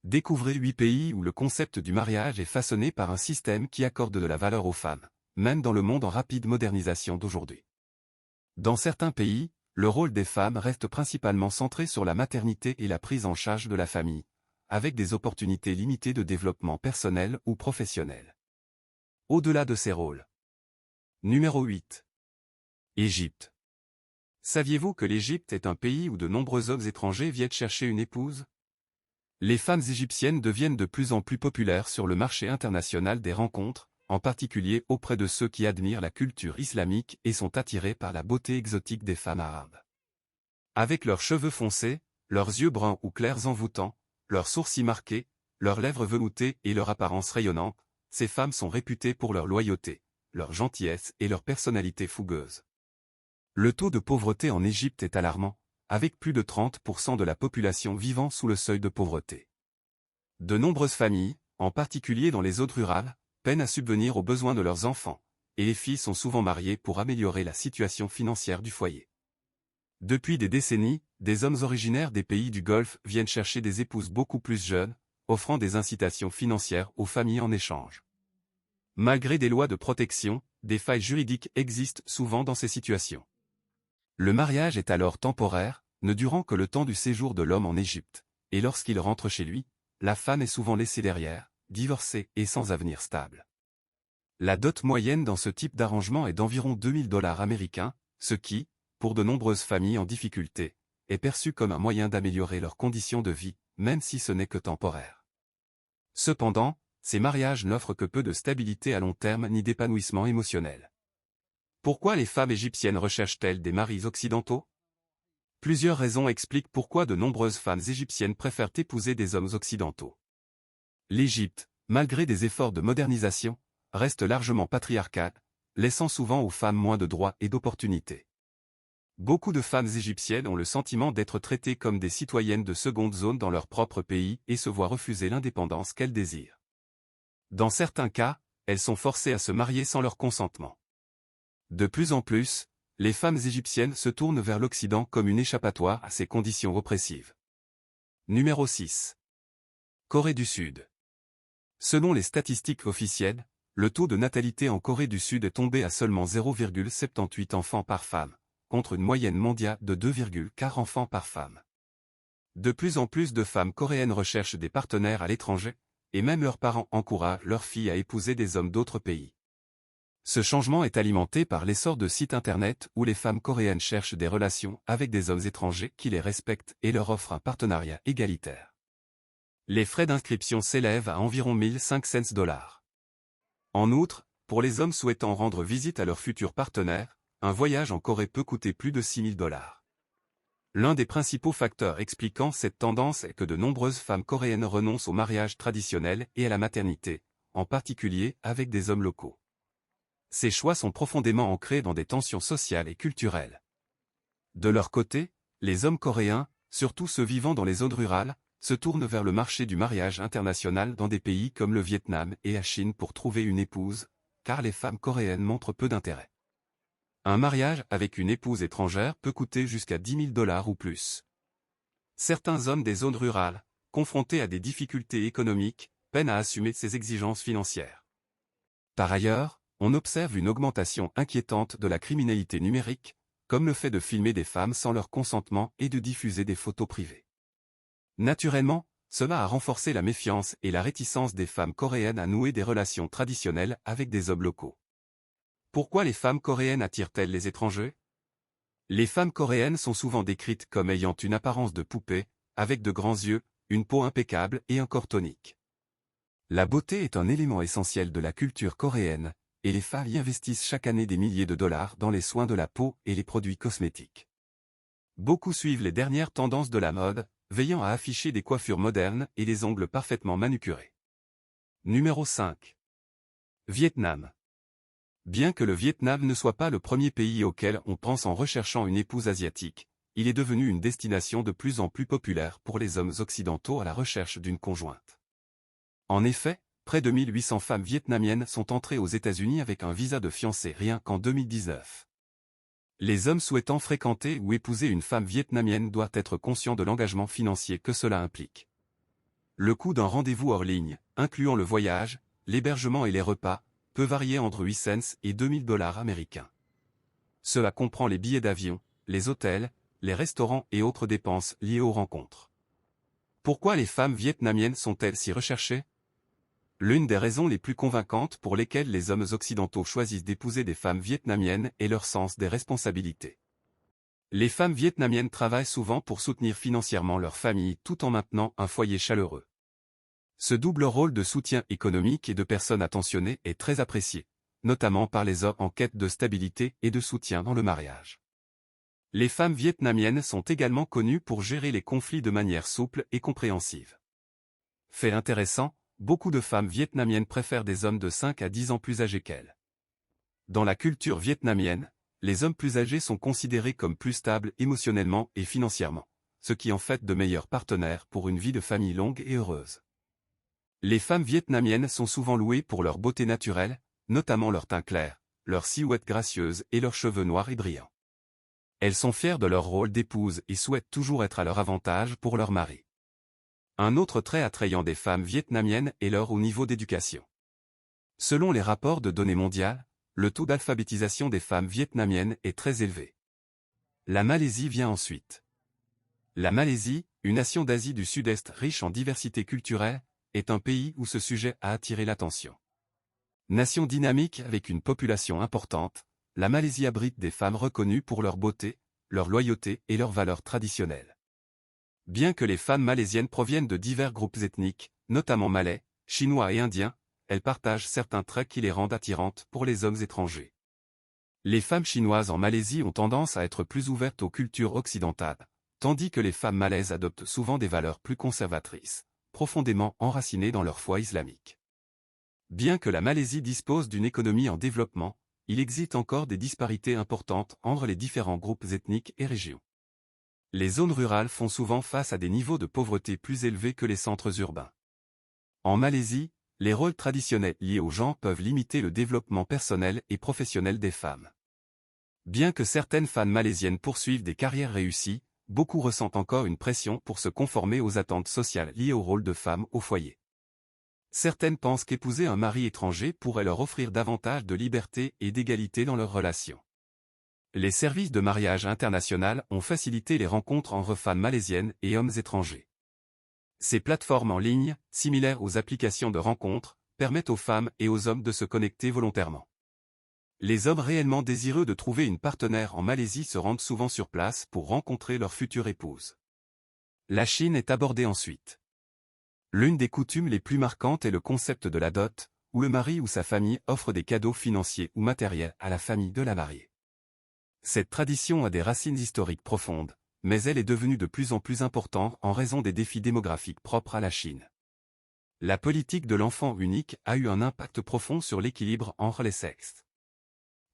Découvrez 8 pays où le concept du mariage est façonné par un système qui accorde de la valeur aux femmes, même dans le monde en rapide modernisation d'aujourd'hui. Dans certains pays, le rôle des femmes reste principalement centré sur la maternité et la prise en charge de la famille, avec des opportunités limitées de développement personnel ou professionnel. Au-delà de ces rôles. Numéro 8. Égypte. Saviez-vous que l'Égypte est un pays où de nombreux hommes étrangers viennent chercher une épouse? Les femmes égyptiennes deviennent de plus en plus populaires sur le marché international des rencontres, en particulier auprès de ceux qui admirent la culture islamique et sont attirés par la beauté exotique des femmes arabes. Avec leurs cheveux foncés, leurs yeux bruns ou clairs envoûtants, leurs sourcils marqués, leurs lèvres veloutées et leur apparence rayonnante, ces femmes sont réputées pour leur loyauté, leur gentillesse et leur personnalité fougueuse. Le taux de pauvreté en Égypte est alarmant, avec plus de 30% de la population vivant sous le seuil de pauvreté. De nombreuses familles, en particulier dans les zones rurales, peinent à subvenir aux besoins de leurs enfants, et les filles sont souvent mariées pour améliorer la situation financière du foyer. Depuis des décennies, des hommes originaires des pays du Golfe viennent chercher des épouses beaucoup plus jeunes, offrant des incitations financières aux familles en échange. Malgré des lois de protection, des failles juridiques existent souvent dans ces situations. Le mariage est alors temporaire, ne durant que le temps du séjour de l'homme en Égypte, et lorsqu'il rentre chez lui, la femme est souvent laissée derrière, divorcée et sans avenir stable. La dot moyenne dans ce type d'arrangement est d'environ 2000 $ américains, ce qui, pour de nombreuses familles en difficulté, est perçu comme un moyen d'améliorer leurs conditions de vie, même si ce n'est que temporaire. Cependant, ces mariages n'offrent que peu de stabilité à long terme ni d'épanouissement émotionnel. Pourquoi les femmes égyptiennes recherchent-elles des maris occidentaux? Plusieurs raisons expliquent pourquoi de nombreuses femmes égyptiennes préfèrent épouser des hommes occidentaux. L'Égypte, malgré des efforts de modernisation, reste largement patriarcale, laissant souvent aux femmes moins de droits et d'opportunités. Beaucoup de femmes égyptiennes ont le sentiment d'être traitées comme des citoyennes de seconde zone dans leur propre pays et se voient refuser l'indépendance qu'elles désirent. Dans certains cas, elles sont forcées à se marier sans leur consentement. De plus en plus, les femmes égyptiennes se tournent vers l'Occident comme une échappatoire à ces conditions oppressives. Numéro 6. Corée du Sud. Selon les statistiques officielles, le taux de natalité en Corée du Sud est tombé à seulement 0,78 enfants par femme, contre une moyenne mondiale de 2,4 enfants par femme. De plus en plus de femmes coréennes recherchent des partenaires à l'étranger, et même leurs parents encouragent leurs filles à épouser des hommes d'autres pays. Ce changement est alimenté par l'essor de sites internet où les femmes coréennes cherchent des relations avec des hommes étrangers qui les respectent et leur offrent un partenariat égalitaire. Les frais d'inscription s'élèvent à environ 1500 $. En outre, pour les hommes souhaitant rendre visite à leur futur partenaire, un voyage en Corée peut coûter plus de 6000 $. L'un des principaux facteurs expliquant cette tendance est que de nombreuses femmes coréennes renoncent au mariage traditionnel et à la maternité, en particulier avec des hommes locaux. Ces choix sont profondément ancrés dans des tensions sociales et culturelles. De leur côté, les hommes coréens, surtout ceux vivant dans les zones rurales, se tournent vers le marché du mariage international dans des pays comme le Vietnam et la Chine pour trouver une épouse, car les femmes coréennes montrent peu d'intérêt. Un mariage avec une épouse étrangère peut coûter jusqu'à 10 000 $ ou plus. Certains hommes des zones rurales, confrontés à des difficultés économiques, peinent à assumer ces exigences financières. Par ailleurs, on observe une augmentation inquiétante de la criminalité numérique, comme le fait de filmer des femmes sans leur consentement et de diffuser des photos privées. Naturellement, cela a renforcé la méfiance et la réticence des femmes coréennes à nouer des relations traditionnelles avec des hommes locaux. Pourquoi les femmes coréennes attirent-elles les étrangers? Les femmes coréennes sont souvent décrites comme ayant une apparence de poupée, avec de grands yeux, une peau impeccable et un corps tonique. La beauté est un élément essentiel de la culture coréenne, et les femmes y investissent chaque année des milliers de dollars dans les soins de la peau et les produits cosmétiques. Beaucoup suivent les dernières tendances de la mode, veillant à afficher des coiffures modernes et des ongles parfaitement manucurés. Numéro 5. Vietnam. Bien que le Vietnam ne soit pas le premier pays auquel on pense en recherchant une épouse asiatique, il est devenu une destination de plus en plus populaire pour les hommes occidentaux à la recherche d'une conjointe. En effet, près de 1800 femmes vietnamiennes sont entrées aux États-Unis avec un visa de fiancée rien qu'en 2019. Les hommes souhaitant fréquenter ou épouser une femme vietnamienne doivent être conscients de l'engagement financier que cela implique. Le coût d'un rendez-vous hors ligne, incluant le voyage, l'hébergement et les repas, peut varier entre 8 cents et 2000 dollars américains. Cela comprend les billets d'avion, les hôtels, les restaurants et autres dépenses liées aux rencontres. Pourquoi les femmes vietnamiennes sont-elles si recherchées? L'une des raisons les plus convaincantes pour lesquelles les hommes occidentaux choisissent d'épouser des femmes vietnamiennes est leur sens des responsabilités. Les femmes vietnamiennes travaillent souvent pour soutenir financièrement leur famille tout en maintenant un foyer chaleureux. Ce double rôle de soutien économique et de personne attentionnée est très apprécié, notamment par les hommes en quête de stabilité et de soutien dans le mariage. Les femmes vietnamiennes sont également connues pour gérer les conflits de manière souple et compréhensive. Fait intéressant, beaucoup de femmes vietnamiennes préfèrent des hommes de 5 à 10 ans plus âgés qu'elles. Dans la culture vietnamienne, les hommes plus âgés sont considérés comme plus stables émotionnellement et financièrement, ce qui en fait de meilleurs partenaires pour une vie de famille longue et heureuse. Les femmes vietnamiennes sont souvent louées pour leur beauté naturelle, notamment leur teint clair, leur silhouette gracieuse et leurs cheveux noirs et brillants. Elles sont fières de leur rôle d'épouse et souhaitent toujours être à leur avantage pour leur mari. Un autre trait attrayant des femmes vietnamiennes est leur haut niveau d'éducation. Selon les rapports de données mondiales, le taux d'alphabétisation des femmes vietnamiennes est très élevé. La Malaisie vient ensuite. La Malaisie, une nation d'Asie du Sud-Est riche en diversité culturelle, est un pays où ce sujet a attiré l'attention. Nation dynamique avec une population importante, la Malaisie abrite des femmes reconnues pour leur beauté, leur loyauté et leurs valeurs traditionnelles. Bien que les femmes malaisiennes proviennent de divers groupes ethniques, notamment malais, chinois et indiens, elles partagent certains traits qui les rendent attirantes pour les hommes étrangers. Les femmes chinoises en Malaisie ont tendance à être plus ouvertes aux cultures occidentales, tandis que les femmes malaises adoptent souvent des valeurs plus conservatrices, profondément enracinées dans leur foi islamique. Bien que la Malaisie dispose d'une économie en développement, il existe encore des disparités importantes entre les différents groupes ethniques et régions. Les zones rurales font souvent face à des niveaux de pauvreté plus élevés que les centres urbains. En Malaisie, les rôles traditionnels liés au genre peuvent limiter le développement personnel et professionnel des femmes. Bien que certaines femmes malaisiennes poursuivent des carrières réussies, beaucoup ressentent encore une pression pour se conformer aux attentes sociales liées au rôle de femme au foyer. Certaines pensent qu'épouser un mari étranger pourrait leur offrir davantage de liberté et d'égalité dans leurs relations. Les services de mariage international ont facilité les rencontres entre femmes malaisiennes et hommes étrangers. Ces plateformes en ligne, similaires aux applications de rencontres, permettent aux femmes et aux hommes de se connecter volontairement. Les hommes réellement désireux de trouver une partenaire en Malaisie se rendent souvent sur place pour rencontrer leur future épouse. La Chine est abordée ensuite. L'une des coutumes les plus marquantes est le concept de la dot, où le mari ou sa famille offre des cadeaux financiers ou matériels à la famille de la mariée. Cette tradition a des racines historiques profondes, mais elle est devenue de plus en plus importante en raison des défis démographiques propres à la Chine. La politique de l'enfant unique a eu un impact profond sur l'équilibre entre les sexes.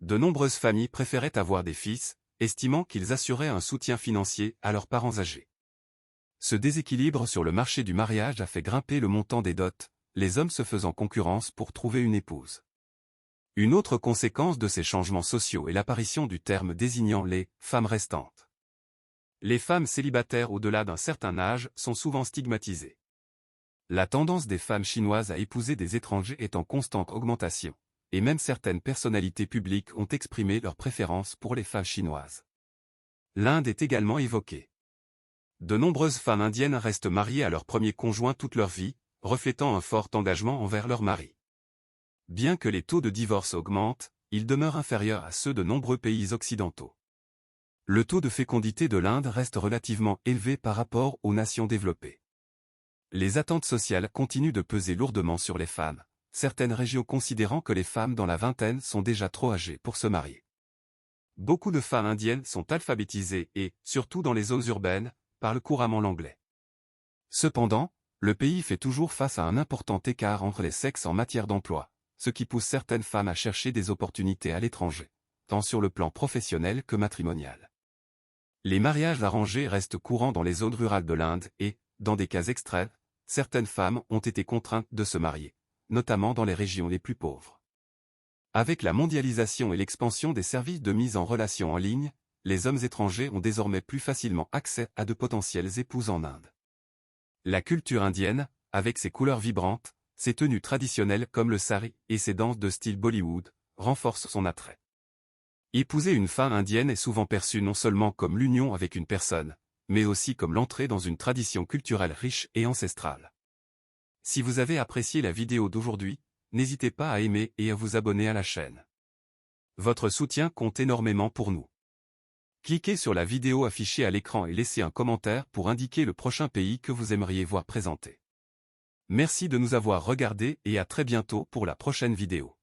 De nombreuses familles préféraient avoir des fils, estimant qu'ils assuraient un soutien financier à leurs parents âgés. Ce déséquilibre sur le marché du mariage a fait grimper le montant des dots, les hommes se faisant concurrence pour trouver une épouse. Une autre conséquence de ces changements sociaux est l'apparition du terme désignant les « femmes restantes ». Les femmes célibataires au-delà d'un certain âge sont souvent stigmatisées. La tendance des femmes chinoises à épouser des étrangers est en constante augmentation, et même certaines personnalités publiques ont exprimé leur préférence pour les femmes chinoises. L'Inde est également évoquée. De nombreuses femmes indiennes restent mariées à leur premier conjoint toute leur vie, reflétant un fort engagement envers leur mari. Bien que les taux de divorce augmentent, ils demeurent inférieurs à ceux de nombreux pays occidentaux. Le taux de fécondité de l'Inde reste relativement élevé par rapport aux nations développées. Les attentes sociales continuent de peser lourdement sur les femmes, certaines régions considérant que les femmes dans la vingtaine sont déjà trop âgées pour se marier. Beaucoup de femmes indiennes sont alphabétisées et, surtout dans les zones urbaines, parlent couramment l'anglais. Cependant, le pays fait toujours face à un important écart entre les sexes en matière d'emploi, ce qui pousse certaines femmes à chercher des opportunités à l'étranger, tant sur le plan professionnel que matrimonial. Les mariages arrangés restent courants dans les zones rurales de l'Inde et, dans des cas extrêmes, certaines femmes ont été contraintes de se marier, notamment dans les régions les plus pauvres. Avec la mondialisation et l'expansion des services de mise en relation en ligne, les hommes étrangers ont désormais plus facilement accès à de potentielles épouses en Inde. La culture indienne, avec ses couleurs vibrantes, ses tenues traditionnelles comme le sari et ses danses de style Bollywood, renforcent son attrait. Épouser une femme indienne est souvent perçu non seulement comme l'union avec une personne, mais aussi comme l'entrée dans une tradition culturelle riche et ancestrale. Si vous avez apprécié la vidéo d'aujourd'hui, n'hésitez pas à aimer et à vous abonner à la chaîne. Votre soutien compte énormément pour nous. Cliquez sur la vidéo affichée à l'écran et laissez un commentaire pour indiquer le prochain pays que vous aimeriez voir présenté. Merci de nous avoir regardés et à très bientôt pour la prochaine vidéo.